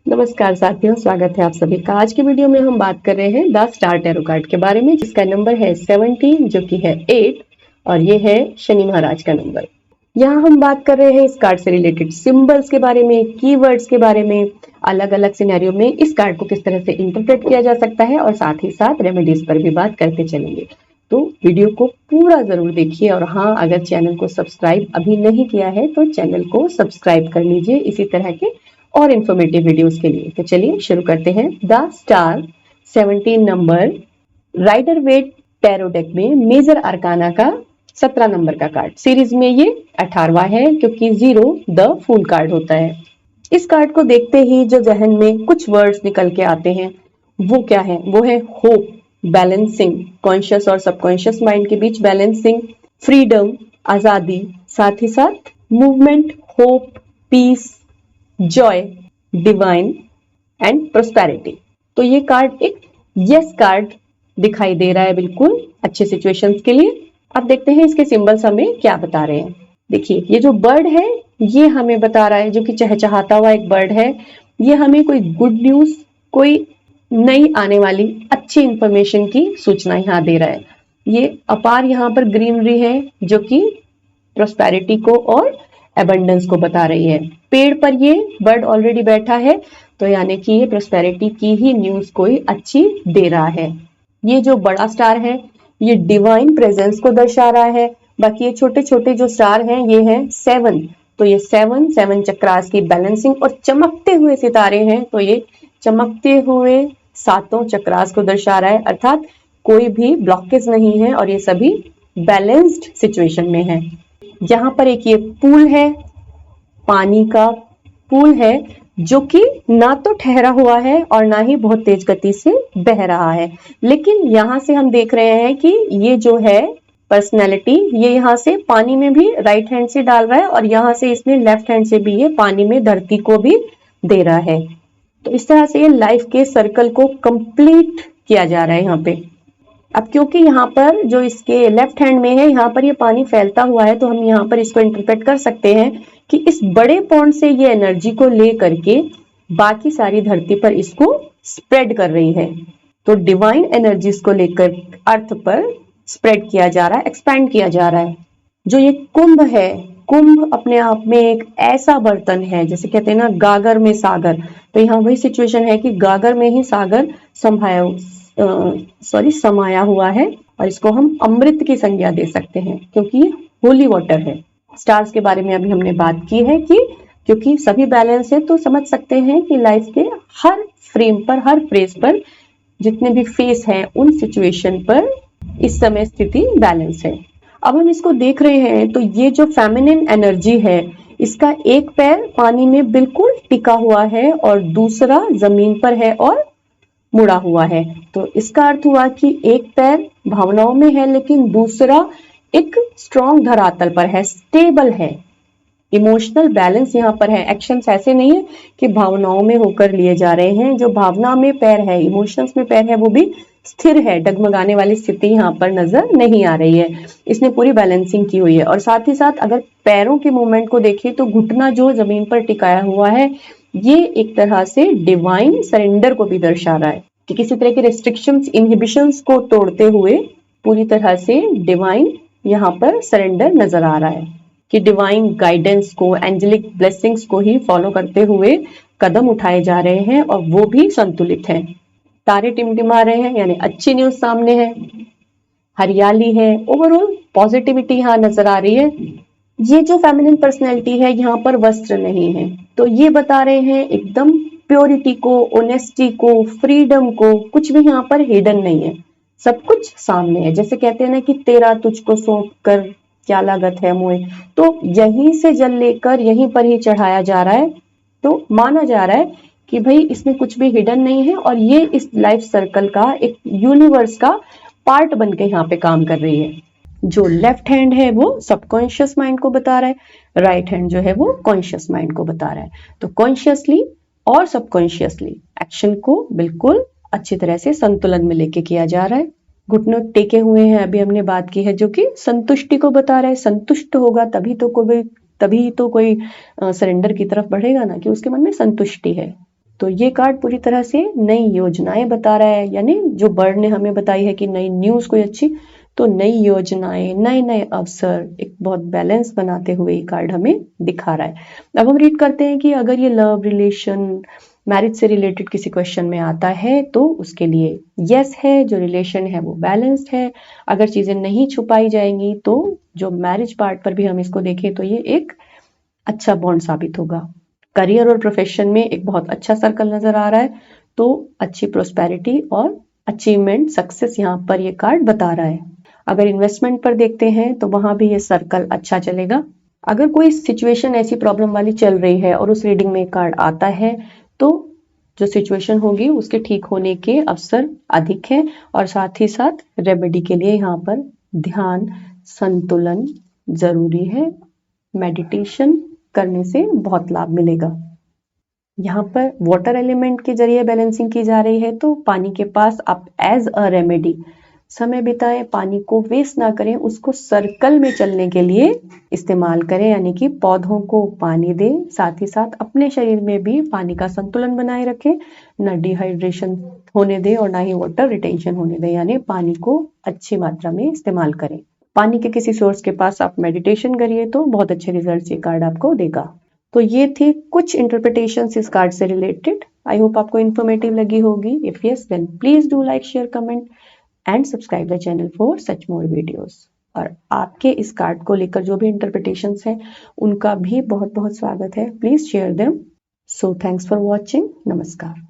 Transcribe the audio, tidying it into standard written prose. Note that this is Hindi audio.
नमस्कार साथियों, स्वागत है आप सभी का। आज की वीडियो में हम बात कर रहे हैं द स्टार टैरो कार्ड के बारे में, जिसका नंबर है 17 जो कि है 8 और ये है शनि महाराज का नंबर। यहाँ हम बात कर रहे हैं इस कार्ड से रिलेटेड सिंबल्स के बारे में, कीवर्ड्स के बारे में, अलग अलग सिनेरियो में इस कार्ड को किस तरह से इंटरप्रेट किया जा सकता है और साथ ही साथ रेमेडीज पर भी बात करते चलेंगे। तो वीडियो को पूरा जरूर देखिए और हाँ, अगर चैनल को सब्सक्राइब अभी नहीं किया है तो चैनल को सब्सक्राइब कर लीजिए इसी तरह के और इन्फॉर्मेटिव वीडियोस के लिए। तो चलिए शुरू करते हैं। The star 17 number rider Waite tarot deck में मेजर अरकाना का 17 नंबर का कार्ड। सीरीज में ये 18वां है क्योंकि 0 द फूल कार्ड होता है। इस कार्ड को देखते ही जो जहन में कुछ वर्ड्स निकल के आते हैं वो क्या है? वो है होप, बैलेंसिंग, कॉन्शियस और सबकॉन्शियस माइंड के बीच बैलेंसिंग, फ्रीडम, आजादी, साथ ही साथ movement, hope, peace, joy, divine and prosperity. तो ये कार्ड एक यस कार्ड दिखाई दे रहा है, बिल्कुल अच्छे सिचुएशंस के लिए। अब देखते हैं इसके सिंबल्स हमें क्या बता रहे हैं। देखिए, ये जो बर्ड है ये हमें बता रहा है, जो कि चहचहाता हुआ एक बर्ड है, ये हमें कोई गुड न्यूज, कोई नई आने वाली अच्छी इंफॉर्मेशन की सूचना यहाँ दे रहा है। ये अपार यहाँ पर ग्रीनरी है जो कि प्रोस्पेरिटी को और एबंडेंस को बता रही है। पेड़ पर ये बर्ड ऑलरेडी बैठा है तो यानी कि ये प्रोस्पेरिटी की ही न्यूज कोई अच्छी दे रहा है। ये जो बड़ा स्टार है ये डिवाइन प्रेजेंस को दर्शा रहा है। बाकी ये छोटे छोटे जो स्टार हैं ये हैं 7, तो ये 7 चक्रास की बैलेंसिंग और चमकते हुए सितारे हैं तो ये चमकते हुए 7 चक्रास को दर्शा रहा है, अर्थात कोई भी ब्लॉकेज नहीं है और ये सभी बैलेंस्ड सिचुएशन में है। यहाँ पर एक ये पूल है, पानी का पूल है जो कि ना तो ठहरा हुआ है और ना ही बहुत तेज गति से बह रहा है, लेकिन यहाँ से हम देख रहे हैं कि ये जो है पर्सनैलिटी ये यहाँ से पानी में भी राइट हैंड से डाल रहा है और यहाँ से इसने लेफ्ट हैंड से भी ये पानी में धरती को भी दे रहा है। तो इस तरह से ये लाइफ के सर्कल को कंप्लीट किया जा रहा है यहाँ पे। अब क्योंकि यहाँ पर जो इसके लेफ्ट हैंड में है यहाँ पर ये पानी फैलता हुआ है तो हम यहाँ पर इसको इंटरप्रेट कर सकते हैं कि इस बड़े पॉन्ड से ये एनर्जी को ले करके बाकी सारी धरती पर इसको स्प्रेड कर रही है। तो डिवाइन एनर्जीज को लेकर अर्थ पर स्प्रेड किया जा रहा है, एक्सपैंड किया जा रहा है। जो ये कुंभ है, कुंभ अपने आप में एक ऐसा बर्तन है, जैसे कहते हैं ना गागर में सागर, तो यहाँ वही सिचुएशन है कि गागर में ही सागर समाया हुआ है और इसको हम अमृत की संज्ञा दे सकते हैं क्योंकि ये होली वाटर है। स्टार्स के बारे में अभी हमने बात की है कि क्योंकि सभी बैलेंस है तो समझ सकते हैं कि लाइफ के हर फ्रेम पर, हर फेज पर जितने भी फेस हैं उन सिचुएशन पर इस समय स्थिति बैलेंस है। अब हम इसको देख रहे हैं तो ये जो फेमिनिन एनर्जी है इसका एक पैर पानी में बिल्कुल टिका हुआ है और दूसरा जमीन पर है और मुड़ा हुआ है। तो इसका अर्थ हुआ कि एक पैर भावनाओं में है लेकिन दूसरा एक स्ट्रॉन्ग धरातल पर है, स्टेबल है। इमोशनल बैलेंस यहाँ पर है। एक्शंस ऐसे नहीं है कि भावनाओं में होकर लिए जा रहे हैं। जो भावना में पैर है, इमोशंस में पैर है, वो भी स्थिर है, डगमगाने वाली स्थिति यहाँ पर नजर नहीं आ रही है। इसने पूरी बैलेंसिंग की हुई है और साथ ही साथ अगर पैरों के मूवमेंट को देखें तो घुटना जो जमीन पर टिकाया हुआ है ये एक तरह से डिवाइन सरेंडर को भी दर्शा रहा है कि किसी तरह की रेस्ट्रिक्शंस, इनहिबिशंस को तोड़ते हुए पूरी तरह से डिवाइन यहाँ पर सरेंडर नजर आ रहा है कि डिवाइन गाइडेंस को, एंजेलिक ब्लेसिंग्स को ही फॉलो करते हुए कदम उठाए जा रहे हैं और वो भी संतुलित हैं। तारे टिमटिमा रहे हैं यानी अच्छी न्यूज सामने है, हरियाली है, ओवरऑल पॉजिटिविटी यहाँ नजर आ रही है। ये जो फेमिनिन पर्सनैलिटी है यहाँ पर वस्त्र नहीं है तो ये बता रहे हैं एकदम प्योरिटी को, ऑनेस्टी को, फ्रीडम को, कुछ भी यहाँ पर हिडन नहीं है, सब कुछ सामने है। जैसे कहते हैं ना कि तेरा तुझको सौंप कर क्या लागत है मोए, तो यहीं से जल लेकर यहीं पर ही चढ़ाया जा रहा है। तो माना जा रहा है कि भाई इसमें कुछ भी हिडन नहीं है और ये इस लाइफ सर्कल का, एक यूनिवर्स का पार्ट बन के यहाँ पे काम कर रही है। जो लेफ्ट हैंड है वो सबकॉन्शियस माइंड को बता रहा है, राइट हैंड जो है वो कॉन्शियस माइंड को बता रहा है। तो कॉन्शियसली और सबकॉन्शियसली एक्शन को बिल्कुल अच्छी तरह से संतुलन में लेके किया जा रहा है। घुटनों टेके हुए हैं, अभी हमने बात की है, जो कि संतुष्टि को बता रहा है। संतुष्ट होगा तभी तो कोई सरेंडर की तरफ बढ़ेगा ना, कि उसके मन में संतुष्टि है। तो ये कार्ड पूरी तरह से नई योजनाएं बता रहा है, यानी जो बर्ड ने हमें बताई है कि नई न्यूज कोई अच्छी, तो नई योजनाएं, नए नए अवसर, एक बहुत बैलेंस बनाते हुए ये कार्ड हमें दिखा रहा है। अब हम रीड करते हैं कि अगर ये लव, रिलेशन, मैरिज से रिलेटेड किसी क्वेश्चन में आता है तो उसके लिए यस है, जो रिलेशन है वो बैलेंस्ड है। अगर चीजें नहीं छुपाई जाएंगी तो जो मैरिज पार्ट पर भी हम इसको देखें तो ये एक अच्छा बॉन्ड साबित होगा। करियर और प्रोफेशन में एक बहुत अच्छा सर्कल नजर आ रहा है, तो अच्छी प्रोस्पेरिटी और अचीवमेंट, सक्सेस यहाँ पर ये कार्ड बता रहा है। अगर इन्वेस्टमेंट पर देखते हैं तो वहां भी ये सर्कल अच्छा चलेगा। अगर कोई सिचुएशन ऐसी प्रॉब्लम वाली चल रही है और उस रीडिंग में कार्ड आता है तो जो सिचुएशन होगी उसके ठीक होने के अवसर अधिक है, और साथ ही साथ रेमेडी के लिए यहाँ पर ध्यान, संतुलन जरूरी है। मेडिटेशन करने से बहुत लाभ मिलेगा। यहाँ पर वाटर एलिमेंट के जरिए बैलेंसिंग की जा रही है, तो पानी के पास आप एज अ रेमेडी समय बिताएं, पानी को वेस्ट ना करें, उसको सर्कल में चलने के लिए इस्तेमाल करें, यानी कि पौधों को पानी दें, साथ ही साथ अपने शरीर में भी पानी का संतुलन बनाए रखें, न डिहाइड्रेशन होने दें और ना ही वाटर रिटेंशन होने दें, यानी पानी को अच्छी मात्रा में इस्तेमाल करें। पानी के किसी सोर्स के पास आप मेडिटेशन करिए तो बहुत अच्छे रिजल्ट ये कार्ड आपको देगा। तो ये थी कुछ इंटरप्रिटेशंस इस कार्ड से रिलेटेड। आई होप आपको इन्फॉर्मेटिव लगी होगी। If yes then please do like, share, comment and subscribe the channel for such more videos. और आपके इस कार्ड को लेकर जो भी इंटरप्रिटेशंस हैं उनका भी बहुत बहुत स्वागत है। Please share them. So thanks for watching. नमस्कार।